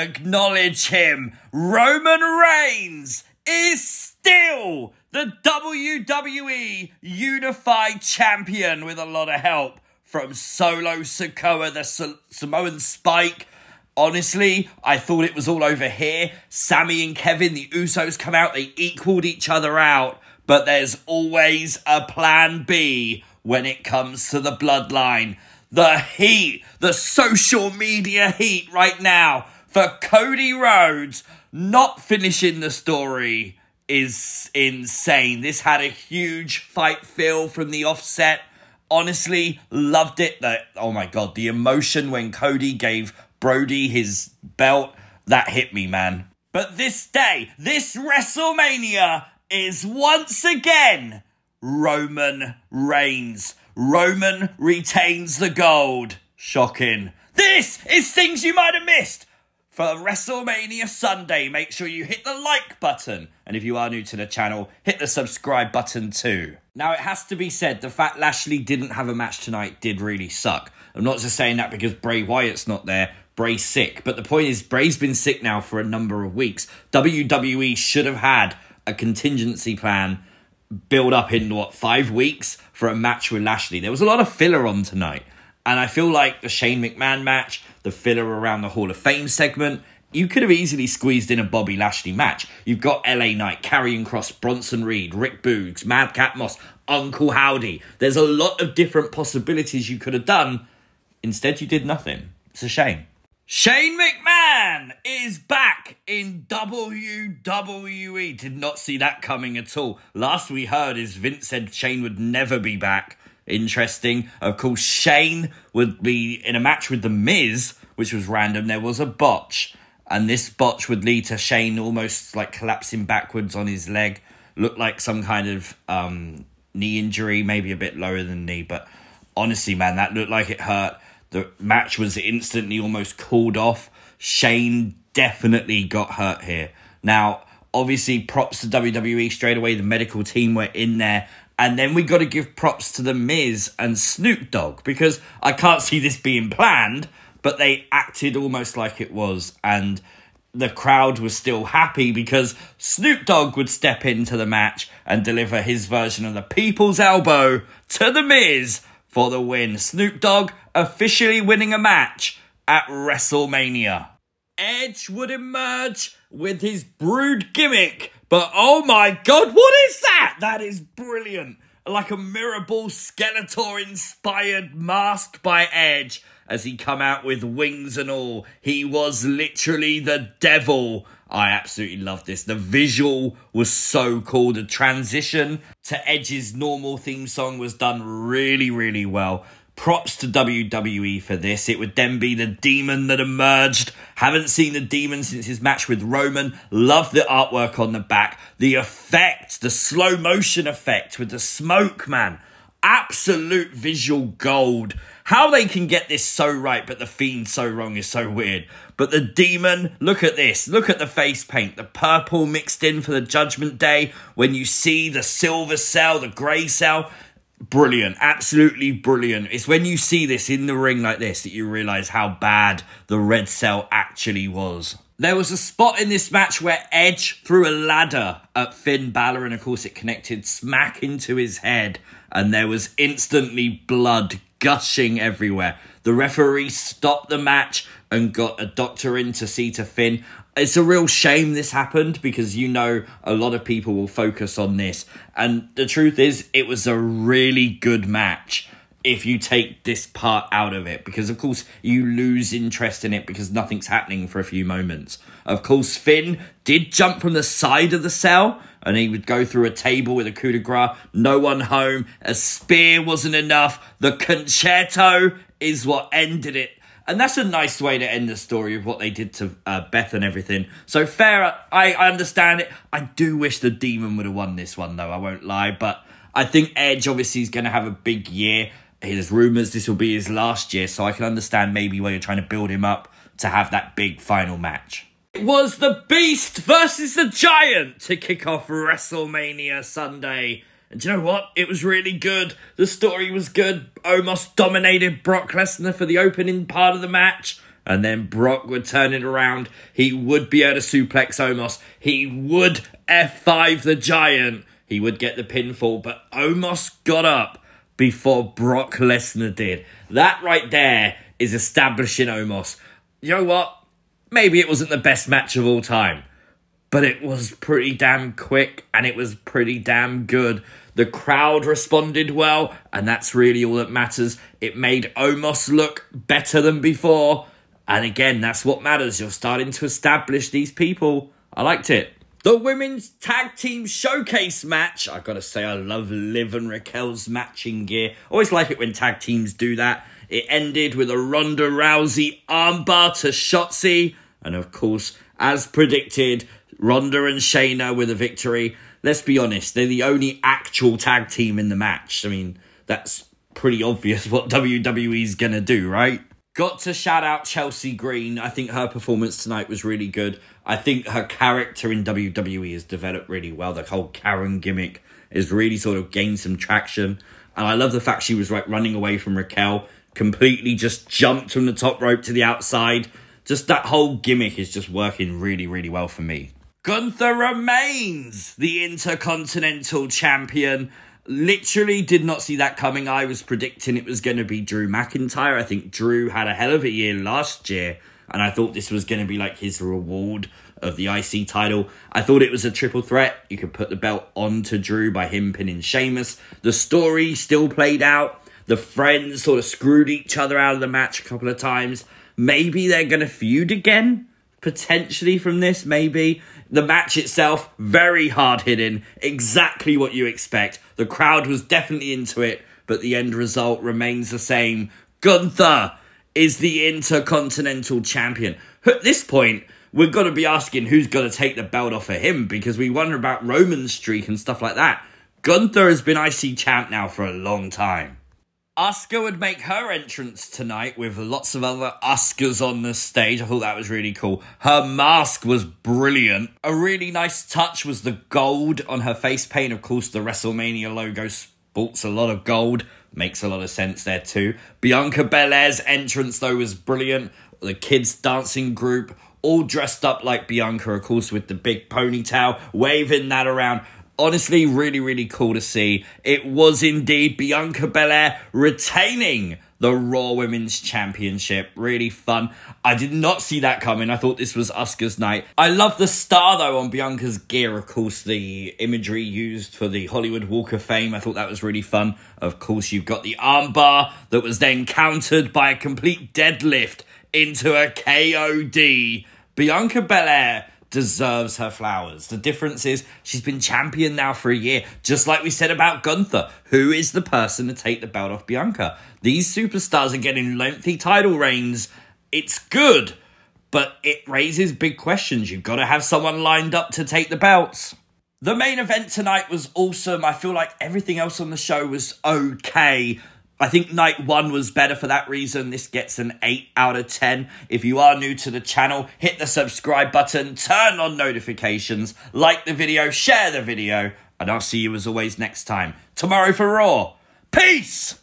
Acknowledge him. Roman Reigns is still the WWE Unified Champion with a lot of help from Solo Sikoa, the Samoan Spike. Honestly, I thought it was all over here. Sami and Kevin, the Usos, come out. They equaled each other out. But there's always a plan B when it comes to the Bloodline. The heat, the social media heat right now for Cody Rhodes not finishing the story is insane. This had a huge fight feel from the offset. Honestly, loved it. Oh my God, the emotion when Cody gave Brody his belt, that hit me, man. But this day, this WrestleMania is once again Roman Reigns. Roman retains the gold. Shocking. This is things you might have missed for WrestleMania Sunday. Make sure you hit the like button. And if you are new to the channel, hit the subscribe button too. Now, it has to be said, the fact Lashley didn't have a match tonight did really suck. I'm not just saying that because Bray Wyatt's not there. Bray's sick. But the point is, Bray's been sick now for a number of weeks. WWE should have had a contingency plan build up in, 5 weeks for a match with Lashley. There was a lot of filler on tonight. And I feel like the Shane McMahon match, the filler around the Hall of Fame segment, you could have easily squeezed in a Bobby Lashley match. You've got LA Knight, Karrion Kross, Bronson Reed, Rick Boogs, Madcap Moss, Uncle Howdy. There's a lot of different possibilities you could have done. Instead, you did nothing. It's a shame. Shane McMahon is back in WWE. Did not see that coming at all. Last we heard is Vince said Shane would never be back. Interesting. Of course, Shane would be in a match with The Miz, which was random. There was a botch, and this botch would lead to Shane almost like collapsing backwards on his leg. Looked like some kind of knee injury, maybe a bit lower than knee, but honestly, man, that looked like it hurt. The match was instantly almost called off. Shane definitely got hurt here. Now, obviously, props to WWE straight away. The medical team were in there. And then we got to give props to The Miz and Snoop Dogg, because I can't see this being planned, but they acted almost like it was. And the crowd was still happy because Snoop Dogg would step into the match and deliver his version of the People's Elbow to The Miz for the win. Snoop Dogg officially winning a match at WrestleMania. Edge would emerge with his Brood gimmick, but oh my God, what is that? That is brilliant. Like a Mirrorball Skeletor-inspired mask by Edge as he come out with wings and all. He was literally the devil. I absolutely love this. The visual was so cool. The transition to Edge's normal theme song was done really, really well. Props to WWE for this. It would then be the Demon that emerged. Haven't seen the Demon since his match with Roman. Love the artwork on the back. The effect, the slow motion effect with the smoke, man. Absolute visual gold. How they can get this so right, but the Fiend so wrong is so weird. But the Demon, look at this. Look at the face paint. The purple mixed in for the Judgment Day. When you see the silver cell, the grey cell. Brilliant. Absolutely brilliant. It's when you see this in the ring like this that you realise how bad the red cell actually was. There was a spot in this match where Edge threw a ladder at Finn Balor, and of course it connected smack into his head, and there was instantly blood gushing everywhere. The referee stopped the match and got a doctor in to see to Finn. It's a real shame this happened because you know a lot of people will focus on this. And the truth is, it was a really good match if you take this part out of it. Because, of course, you lose interest in it because nothing's happening for a few moments. Of course, Finn did jump from the side of the cell and he would go through a table with a coup de grace. No one home. A spear wasn't enough. The concerto is what ended it. And that's a nice way to end the story of what they did to Beth and everything. So fair, I understand it. I do wish the Demon would have won this one, though. I won't lie. But I think Edge obviously is going to have a big year. There's rumours this will be his last year. So I can understand maybe why you're trying to build him up to have that big final match. It was the Beast versus the Giant to kick off WrestleMania Sunday. And do you know what? It was really good. The story was good. Omos dominated Brock Lesnar for the opening part of the match. And then Brock would turn it around. He would be able to suplex Omos. He would F5 the Giant. He would get the pinfall. But Omos got up before Brock Lesnar did. That right there is establishing Omos. You know what? Maybe it wasn't the best match of all time, but it was pretty damn quick and it was pretty damn good. The crowd responded well, and that's really all that matters. It made Omos look better than before. And again, that's what matters. You're starting to establish these people. I liked it. The Women's Tag Team Showcase match. I gotta say, I love Liv and Raquel's matching gear. Always like it when tag teams do that. It ended with a Ronda Rousey armbar to Shotzi. And of course, as predicted, Ronda and Shayna with a victory. Let's be honest, they're the only actual tag team in the match. I mean, that's pretty obvious what WWE's gonna do, right? Got to shout out Chelsea Green. I think her performance tonight was really good. I think her character in WWE has developed really well. The whole Karen gimmick has really sort of gained some traction. And I love the fact she was like running away from Raquel, completely just jumped from the top rope to the outside. Just that whole gimmick is just working really, really well for me. Gunther remains the Intercontinental Champion. Literally did not see that coming. I was predicting it was going to be Drew McIntyre. I think Drew had a hell of a year last year, and I thought this was going to be like his reward of the IC title. I thought it was a triple threat. You could put the belt onto Drew by him pinning Sheamus. The story still played out. The friends sort of screwed each other out of the match a couple of times. Maybe they're going to feud again, potentially from this, maybe. The match itself, very hard-hitting, exactly what you expect. The crowd was definitely into it, but the end result remains the same. Gunther is the Intercontinental Champion. At this point, we're going to be asking who's going to take the belt off of him, because we wonder about Roman's streak and stuff like that. Gunther has been IC champ now for a long time. Asuka would make her entrance tonight with lots of other Askas on the stage. I thought that was really cool. Her mask was brilliant. A really nice touch was the gold on her face paint. Of course, the WrestleMania logo sports a lot of gold. Makes a lot of sense there too. Bianca Belair's entrance, though, was brilliant. The kids' dancing group, all dressed up like Bianca, of course, with the big ponytail, waving that around. Honestly, really, really cool to see. It was indeed Bianca Belair retaining the Raw Women's Championship. Really fun. I did not see that coming. I thought this was Asuka's night. I love the star, though, on Bianca's gear. Of course, the imagery used for the Hollywood Walk of Fame. I thought that was really fun. Of course, you've got the armbar that was then countered by a complete deadlift into a KOD. Bianca Belair deserves her flowers. The difference is she's been champion now for a year, just like we said about Gunther. Who is the person to take the belt off Bianca? These superstars are getting lengthy title reigns. It's good, but it raises big questions. You've got to have someone lined up to take the belts. The main event tonight was awesome. I feel like everything else on the show was okay. I think night one was better for that reason. This gets an 8 out of 10. If you are new to the channel, hit the subscribe button, turn on notifications, like the video, share the video, and I'll see you as always next time. Tomorrow for Raw. Peace!